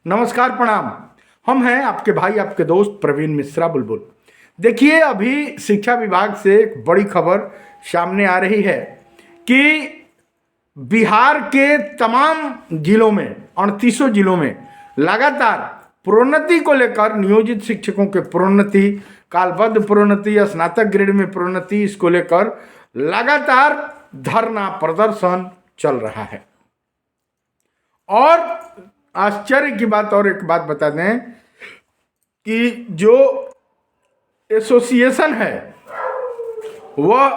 नमस्कार, प्रणाम। हम हैं आपके भाई, आपके दोस्त प्रवीण मिश्रा बुलबुल। देखिए, अभी शिक्षा विभाग से एक बड़ी खबर सामने आ रही है कि बिहार के तमाम जिलों में 38 जिलों में लगातार प्रोन्नति को लेकर नियोजित शिक्षकों के प्रोन्नति, कालबद्ध प्रोन्नति या स्नातक ग्रेड में प्रोन्नति, इसको लेकर लगातार धरना प्रदर्शन चल रहा है। और आश्चर्य की बात और एक बात बता दें कि जो एसोसिएशन है वह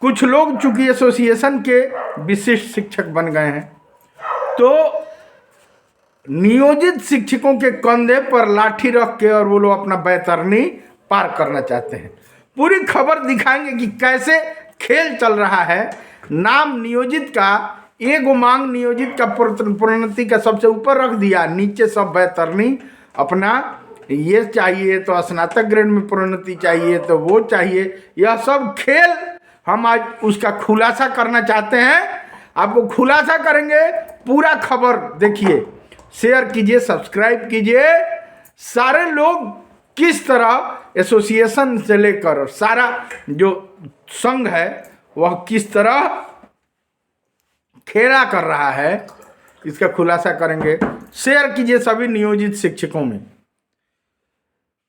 कुछ लोग चूंकि एसोसिएशन के विशिष्ट शिक्षक बन गए हैं, तो नियोजित शिक्षकों के कंधे पर लाठी रख के और वो लोग अपना बैतरनी पार करना चाहते हैं। पूरी खबर दिखाएंगे कि कैसे खेल चल रहा है। नाम नियोजित का, एगो मांग नियोजित का प्रोन्नति का सबसे ऊपर रख दिया, नीचे सब बैतरनी अपना ये चाहिए तो स्नातक ग्रेड में प्रोन्नति चाहिए तो वो चाहिए। यह सब खेल हम आज उसका खुलासा करना चाहते हैं। आपको खुलासा करेंगे, पूरा खबर देखिए, शेयर कीजिए, सब्सक्राइब कीजिए। सारे लोग किस तरह एसोसिएशन से लेकर सारा जो संघ है वह किस तरह खेला कर रहा है, इसका खुलासा करेंगे। शेयर कीजिए सभी नियोजित शिक्षकों में।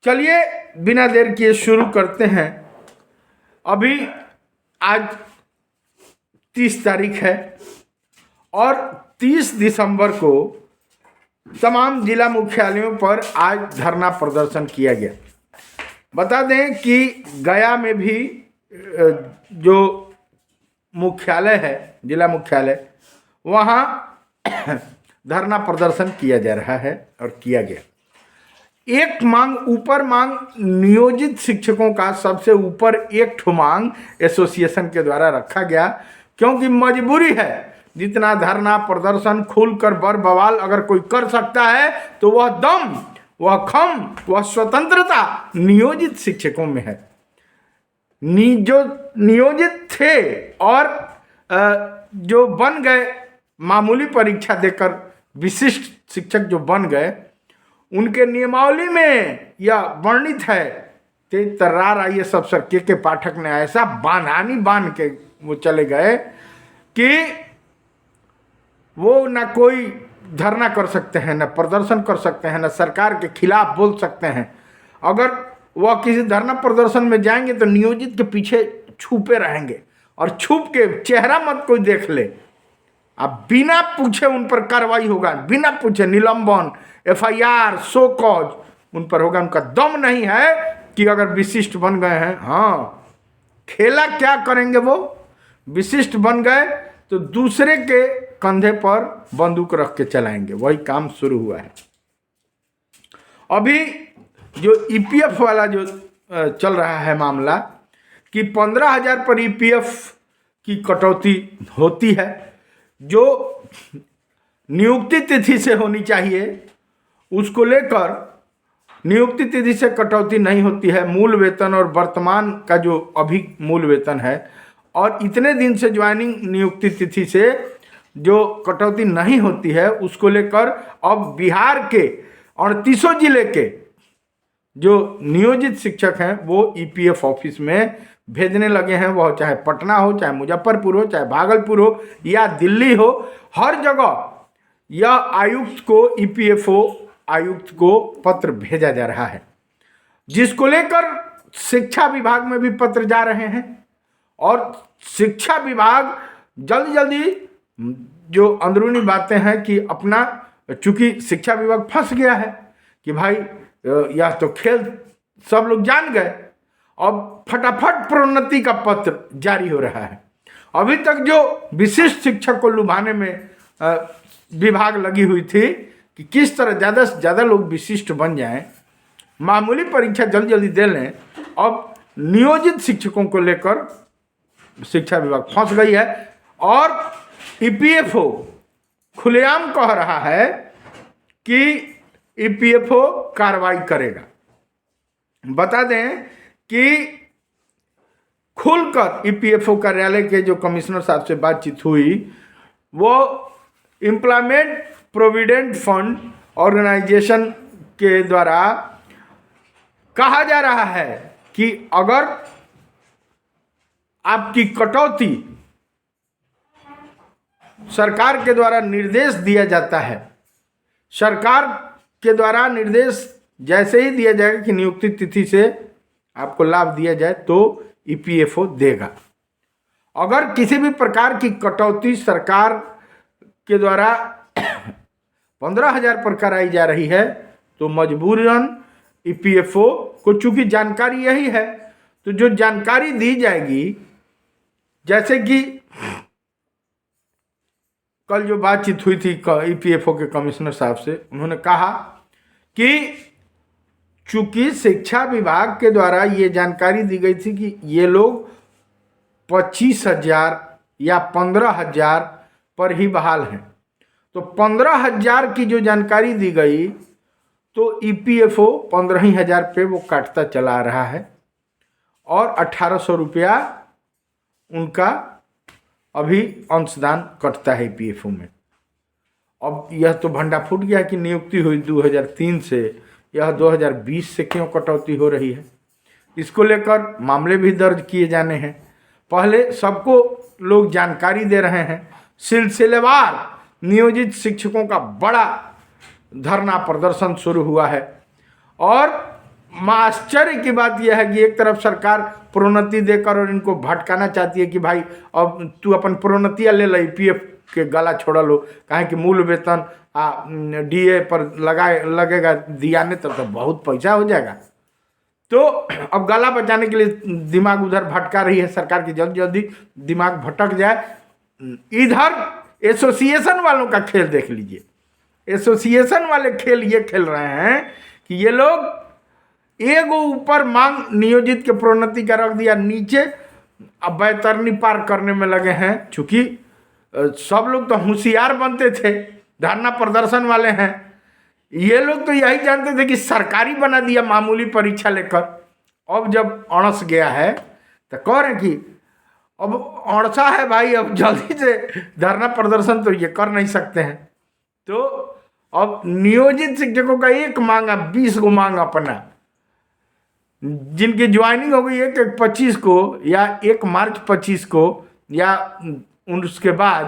चलिए बिना देर किए शुरू करते हैं। अभी आज 30 तारीख है और 30 दिसंबर को तमाम जिला मुख्यालयों पर आज धरना प्रदर्शन किया गया। बता दें कि गया में भी जो मुख्यालय है, जिला मुख्यालय, वहाँ धरना प्रदर्शन किया जा रहा है और किया गया। एक मांग, ऊपर मांग नियोजित शिक्षकों का सबसे ऊपर एक ठो मांग एसोसिएशन के द्वारा रखा गया, क्योंकि मजबूरी है। जितना धरना प्रदर्शन खुलकर बर बवाल अगर कोई कर सकता है तो वह दम, वह खम, वह स्वतंत्रता नियोजित शिक्षकों में है। जो नियोजित थे और जो बन गए, मामूली परीक्षा देकर विशिष्ट शिक्षक जो बन गए, उनके नियमावली में यह वर्णित है। तेज तर्रार IAS अफसर के पाठक ने ऐसा बानहानी बांध के वो चले गए कि वो ना कोई धरना कर सकते हैं, ना प्रदर्शन कर सकते हैं, ना सरकार के खिलाफ बोल सकते हैं। अगर वह किसी धरना प्रदर्शन में जाएंगे तो नियोजित के पीछे छुपे रहेंगे और छुप के चेहरा मत कोई देख ले। अब बिना पूछे उन पर कार्रवाई होगा, बिना पूछे निलंबन, FIR, शो कॉज उन पर होगा। उनका दम नहीं है कि अगर विशिष्ट बन गए हैं, हाँ खेला क्या करेंगे वो, विशिष्ट बन गए तो दूसरे के कंधे पर बंदूक रख के चलाएंगे। वही काम शुरू हुआ है। अभी जो EPF वाला जो चल रहा है मामला कि 15,000 पर EPF की कटौती होती है, जो नियुक्ति तिथि से होनी चाहिए, उसको लेकर नियुक्ति तिथि से कटौती नहीं होती है। मूल वेतन और वर्तमान का जो अभी मूल वेतन है और इतने दिन से ज्वाइनिंग नियुक्ति तिथि से जो कटौती नहीं होती है, उसको लेकर अब बिहार के 38 जिले के जो नियोजित शिक्षक हैं वो EPF ऑफिस में भेजने लगे हैं। वह चाहे पटना हो, चाहे मुजफ्फरपुर हो, चाहे भागलपुर हो या दिल्ली हो, हर जगह यह आयुक्त को, EPFO आयुक्त को पत्र भेजा जा रहा है, जिसको लेकर शिक्षा विभाग में भी पत्र जा रहे हैं। और शिक्षा विभाग जल्दी जल्दी जो अंदरूनी बातें हैं कि अपना, चूंकि शिक्षा विभाग फंस गया है कि भाई यह तो खेल सब लोग जान गए, अब फटाफट प्रोन्नति का पत्र जारी हो रहा है। अभी तक जो विशिष्ट शिक्षक को लुभाने में विभाग लगी हुई थी कि किस तरह ज़्यादा से ज़्यादा लोग विशिष्ट बन जाएं, मामूली परीक्षा जल्दी जल्दी दे लें, अब नियोजित शिक्षकों को लेकर शिक्षा विभाग फंस गई है। और EPFO खुलेआम कह रहा है कि EPFO कार्रवाई करेगा। बता दें कि खुलकर EPFO कार्यालय के जो कमिश्नर साहब से बातचीत हुई, वो एम्प्लॉयमेंट प्रोविडेंट फंड ऑर्गेनाइजेशन के द्वारा कहा जा रहा है कि अगर आपकी कटौती सरकार के द्वारा निर्देश दिया जाता है, सरकार के द्वारा निर्देश जैसे ही दिया जाएगा कि नियुक्ति तिथि से आपको लाभ दिया जाए तो ईपीएफओ देगा। अगर किसी भी प्रकार की कटौती सरकार के द्वारा 15,000 पर कराई जा रही है तो मजबूरन ईपीएफओ को, चूंकि जानकारी यही है, तो जो जानकारी दी जाएगी, जैसे कि कल जो बातचीत हुई थी ईपीएफओ के कमिश्नर साहब से, उन्होंने कहा कि चूंकि शिक्षा विभाग के द्वारा ये जानकारी दी गई थी कि ये लोग 25,000 या 15,000 पर ही बहाल हैं, तो 15,000 की जो जानकारी दी गई तो ईपीएफओ 15,000 पे वो काटता चला रहा है और 1,800 रुपया उनका अभी अंशदान कटता है ईपीएफओ में। अब यह तो भंडा फूट गया कि नियुक्ति हुई 2003 से, यह 2020 से क्यों कटौती हो रही है। इसको लेकर मामले भी दर्ज किए जाने हैं। पहले सबको लोग जानकारी दे रहे हैं। सिलसिलेवार नियोजित शिक्षकों का बड़ा धरना प्रदर्शन शुरू हुआ है और आश्चर्य की बात यह है कि एक तरफ सरकार प्रोन्नति देकर और इनको भटकाना चाहती है कि भाई अब तू अपन प्रोन्नतियाँ ले लो, पीएफ के गला छोड़ा लो, कहें कि मूल वेतन डीए पर लगेगा दिया नहीं तब तो बहुत पैसा हो जाएगा। तो अब गला बचाने के लिए दिमाग उधर भटका रही है सरकार की, जल्दी जल्दी दिमाग भटक जाए। इधर एसोसिएशन वालों का खेल देख लीजिए। एसोसिएशन वाले खेल ये खेल रहे हैं कि ये लोग एगो ऊपर मांग नियोजित के प्रोन्नति का रख दिया, नीचे अब बैतरनी पार करने में लगे हैं। चूंकि सब लोग तो होशियार बनते थे, धरना प्रदर्शन वाले हैं, ये लोग तो यही जानते थे कि सरकारी बना दिया मामूली परीक्षा लेकर। अब जब अड़स गया है तो कह रहे कि अब अड़सा है भाई, अब जल्दी से धरना प्रदर्शन तो ये कर नहीं सकते हैं। तो अब नियोजित शिक्षकों का एक मांगा 20 को मांग अपना, जिनकी ज्वाइनिंग हो गई 1/1/25 को या 1 मार्च 25 को या उसके बाद,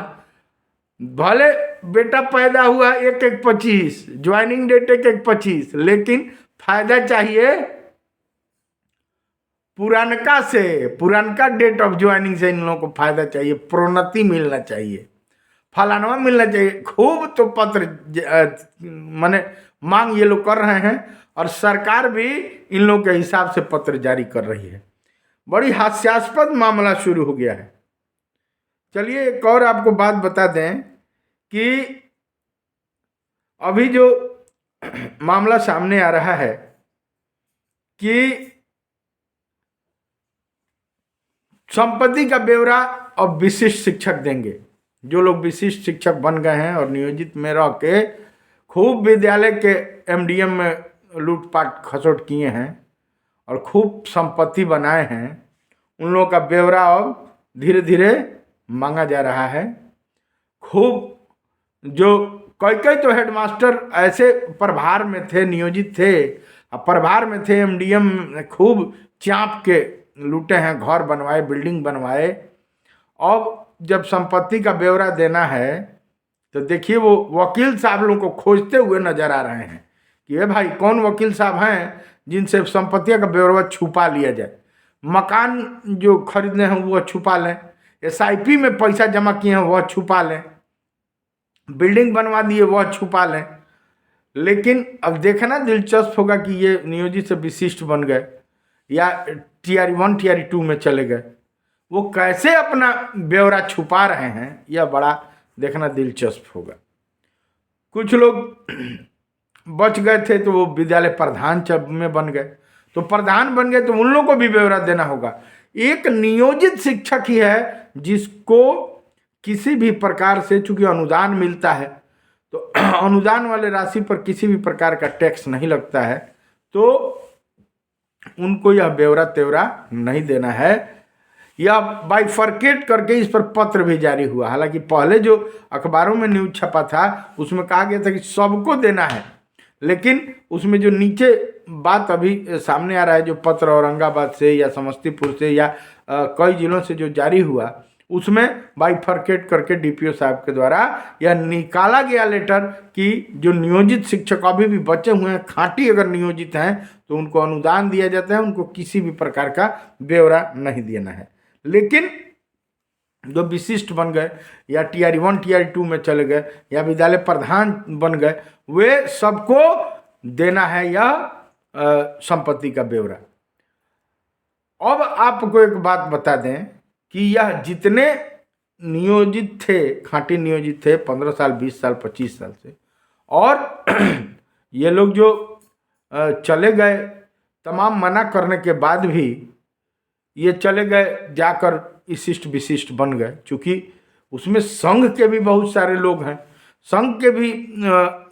भले बेटा पैदा हुआ 1/1/25, ज्वाइनिंग डेट 1/1/25, लेकिन फायदा चाहिए पुरानका डेट ऑफ ज्वाइनिंग से इन लोगों को फायदा चाहिए, प्रोन्नति मिलना चाहिए, फलाना मिलना चाहिए। खूब तो पत्र माने मांग ये लोग कर रहे हैं और सरकार भी इन लोगों के हिसाब से पत्र जारी कर रही है। बड़ी हास्यास्पद मामला शुरू हो गया है। चलिए एक और आपको बात बता दें कि अभी जो मामला सामने आ रहा है कि संपत्ति का ब्यौरा अब विशिष्ट शिक्षक देंगे। जो लोग विशिष्ट शिक्षक बन गए हैं और नियोजित में रह के खूब विद्यालय के एमडीएम में लूटपाट खसोट किए हैं और खूब संपत्ति बनाए हैं, उन लोगों का ब्यौरा अब धीरे धीरे मांगा जा रहा है। खूब जो कई तो हेडमास्टर ऐसे प्रभार में थे, नियोजित थे, प्रभार में थे, एमडीएम खूब चाँप के लूटे हैं, घर बनवाए, बिल्डिंग बनवाए। अब जब संपत्ति का ब्यौरा देना है तो देखिए वो वकील साहब लोगों को खोजते हुए नजर आ रहे हैं कि ये भाई कौन वकील साहब हैं जिनसे संपत्ति का ब्यौरा छुपा लिया जाए। मकान जो खरीदने हैं वह छुपा लें, एसआईपी में पैसा जमा किए हैं वह छुपा लें, बिल्डिंग बनवा दिए वह छुपा लें। लेकिन अब देखना दिलचस्प होगा कि ये नियोजित से विशिष्ट बन गए या टीआर 1 टीआर 2 में चले गए, वो कैसे अपना ब्यौरा छुपा रहे हैं, यह बड़ा देखना दिलचस्प होगा। कुछ लोग बच गए थे तो वो विद्यालय प्रधान में बन गए, तो प्रधान बन गए तो उन लोगों को भी ब्यौरा देना होगा। एक नियोजित शिक्षक ही है जिसको किसी भी प्रकार से, चूंकि अनुदान मिलता है तो अनुदान वाले राशि पर किसी भी प्रकार का टैक्स नहीं लगता है, तो उनको यह ब्यौरा त्योरा नहीं देना है। या बाइफरकेट करके इस पर पत्र भी जारी हुआ। हालांकि पहले जो अखबारों में न्यूज छपा था उसमें कहा गया था कि सबको देना है, लेकिन उसमें जो नीचे बात अभी सामने आ रहा है, जो पत्र औरंगाबाद से या समस्तीपुर से या कई जिलों से जो जारी हुआ, उसमें बाइफरकेट करके डीपीओ साहब के द्वारा यह निकाला गया लेटर कि जो नियोजित शिक्षक अभी भी बचे हुए हैं, खांटी अगर नियोजित हैं तो उनको अनुदान दिया जाता है, उनको किसी भी प्रकार का ब्यौरा नहीं देना है। लेकिन जो विशिष्ट बन गए या टीआर 1 टीआर 2 में चले गए या विद्यालय प्रधान बन गए, वे सबको देना है यह संपत्ति का ब्यौरा। अब आपको एक बात बता दें कि यह जितने नियोजित थे, खांटी नियोजित थे 15 साल 20 साल 25 साल से, और ये लोग जो चले गए, तमाम मना करने के बाद भी ये चले गए, जाकर विशिष्ट विशिष्ट बन गए। चूँकि उसमें संघ के भी बहुत सारे लोग हैं, संघ के भी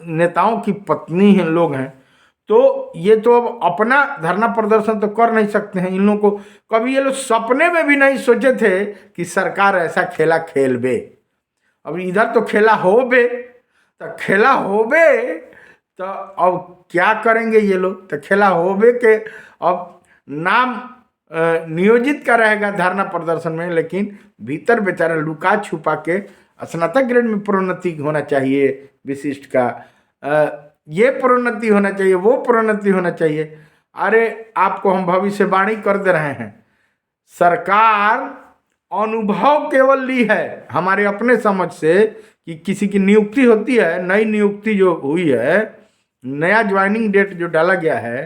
नेताओं की पत्नी हैं, लोग हैं, तो ये तो अब अपना धरना प्रदर्शन तो कर नहीं सकते हैं। इन लोगों को कभी ये लोग सपने में भी नहीं सोचे थे कि सरकार ऐसा खेला खेलबे। अब इधर तो खेला होबे, तो खेला होबे तो अब क्या करेंगे ये लोग? तो खेला होबे के अब नाम नियोजित का रहेगा धरना प्रदर्शन में, लेकिन भीतर बेचारा लुका छुपा के स्नातक ग्रेड में प्रोन्नति होना चाहिए, विशिष्ट का ये प्रोन्नति होना चाहिए, वो प्रोन्नति होना चाहिए। अरे आपको हम भविष्यवाणी कर दे रहे हैं, सरकार अनुभव केवल ली है हमारे अपने समझ से कि किसी की नियुक्ति होती है, नई नियुक्ति जो हुई है, नया ज्वाइनिंग डेट जो डाला गया है,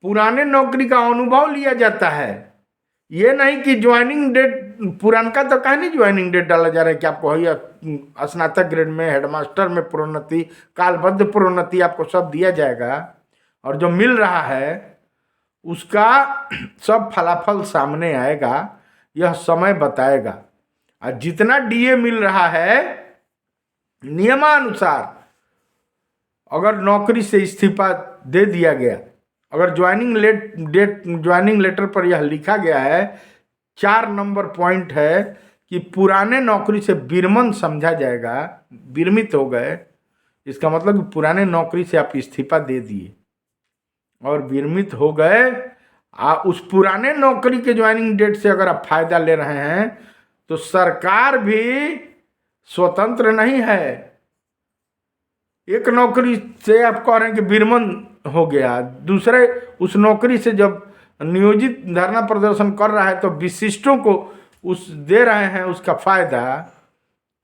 पुराने नौकरी का अनुभव लिया जाता है। ये नहीं कि ज्वाइनिंग डेट पुरान का, तो कहीं नहीं ज्वाइनिंग डेट डाला जा रहा है कि आपको है स्नातक ग्रेड में, हेडमास्टर में प्रोन्नति, कालबद्ध प्रोन्नति आपको सब दिया जाएगा, और जो मिल रहा है उसका सब फलाफल सामने आएगा, यह समय बताएगा। और जितना डीए मिल रहा है नियमानुसार, अगर नौकरी से इस्तीफा दे दिया गया, अगर ज्वाइनिंग लेटर पर यह लिखा गया है, 4 नंबर पॉइंट है कि पुराने नौकरी से विरमण समझा जाएगा, विरमित हो गए, इसका मतलब कि पुराने नौकरी से आप इस्तीफा दे दिए और विरमित हो गए, उस पुराने नौकरी के ज्वाइनिंग डेट से अगर आप फायदा ले रहे हैं तो सरकार भी स्वतंत्र नहीं है। एक नौकरी से आप कह रहे हैं कि विरमण हो गया, दूसरे उस नौकरी से जब नियोजित धरना प्रदर्शन कर रहा है तो विशिष्टों को उस दे रहे हैं उसका फायदा,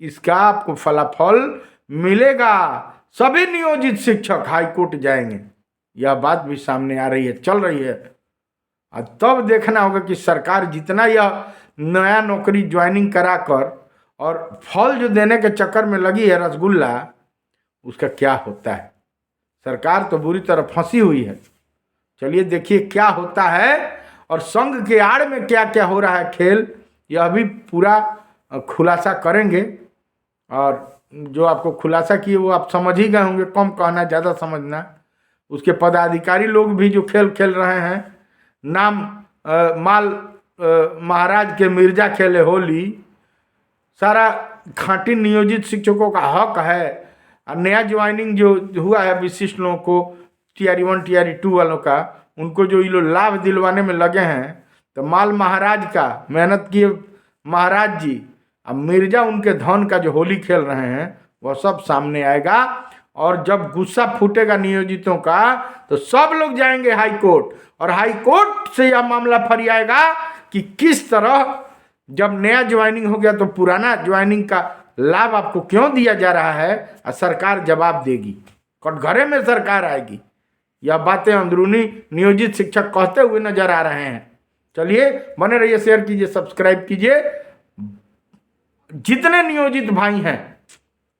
इसका आपको फलाफल मिलेगा। सभी नियोजित शिक्षक हाईकोर्ट जाएंगे, यह बात भी सामने आ रही है, चल रही है। और तब देखना होगा कि सरकार जितना यह नया नौकरी ज्वाइनिंग कराकर और फल जो देने के चक्कर में लगी है रसगुल्ला, उसका क्या होता है। सरकार तो बुरी तरह फंसी हुई है। चलिए देखिए क्या होता है, और संघ के आड़ में क्या क्या हो रहा है खेल, यह भी पूरा खुलासा करेंगे। और जो आपको खुलासा किए वो आप समझ ही गए होंगे, कम कहना ज़्यादा समझना। उसके पदाधिकारी लोग भी जो खेल खेल रहे हैं, नाम माल महाराज के मिर्जा खेले होली, सारा खांटी नियोजित शिक्षकों का हक है। और नया ज्वाइनिंग जो हुआ है विशिष्ट लोगों को, टीआर 1 टीआर 2 वालों का, उनको जो ये लोग लाभ दिलवाने में लगे हैं, तो माल महाराज का मेहनत किए महाराज जी, अब मिर्जा उनके धन का जो होली खेल रहे हैं, वह सब सामने आएगा। और जब गुस्सा फूटेगा नियोजितों का तो सब लोग जाएंगे हाई कोर्ट, और हाई कोर्ट से यह मामला फरियाएगा कि किस तरह जब नया ज्वाइनिंग हो गया तो पुराना ज्वाइनिंग का लाभ आपको क्यों दिया जा रहा है, और सरकार जवाब देगी, कटघरे में सरकार आएगी। यह बातें अंदरूनी नियोजित शिक्षक कहते हुए नजर आ रहे हैं। चलिए बने रहिए, शेयर कीजिए, सब्सक्राइब कीजिए। जितने नियोजित भाई हैं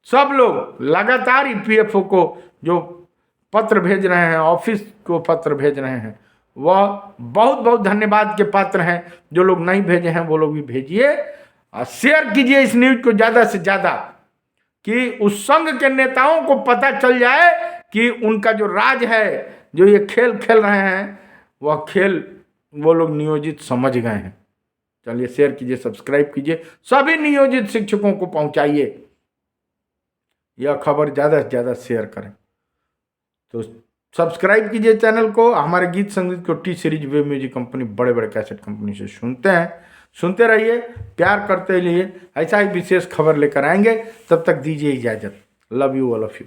सब लोग लगातार ईपीएफओ को जो पत्र भेज रहे हैं, ऑफिस को पत्र भेज रहे हैं, वह बहुत बहुत धन्यवाद के पात्र हैं। जो लोग नहीं भेजे हैं वो लोग भी भेजिए, और शेयर कीजिए इस न्यूज को ज़्यादा से ज़्यादा, कि उस संघ के नेताओं को पता चल जाए कि उनका जो राज है, जो ये खेल खेल रहे हैं, वह खेल वो लोग नियोजित समझ गए हैं। चलिए शेयर कीजिए, सब्सक्राइब कीजिए, सभी नियोजित शिक्षकों को पहुंचाइए, यह खबर ज़्यादा से ज़्यादा शेयर करें। तो सब्सक्राइब कीजिए चैनल को। हमारे गीत संगीत को T series web music company, बड़े बड़े कैसेट कंपनी से सुनते हैं, सुनते रहिए, प्यार करते रहिए। ऐसा ही विशेष खबर लेकर आएंगे, तब तक दीजिए इजाज़त। Love you all of you.